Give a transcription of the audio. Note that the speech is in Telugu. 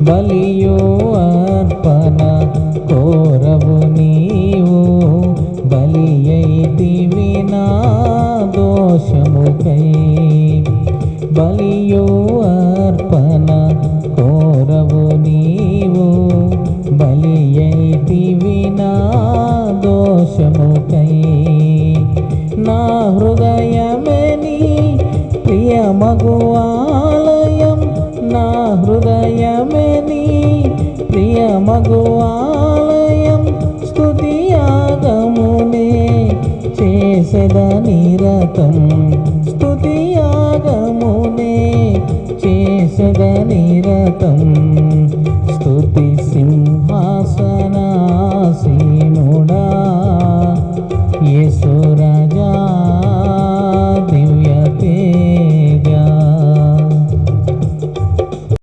బలియో అర్పణ కోరవు నీవు, బలియైతివి నా దోషముకై. బలియో అర్పణ కోరవు నీవు, బలియైతివి నా దోషముకై. నా హృదయమే నీ ప్రియమగు ఆలయం, నా హృదయమే నీ ప్రియమగు ఆలయం. స్తుతియాగమునే చేసెద నిరతం, స్తుతియాగమునే చేసెద నిరతం. స్తుతి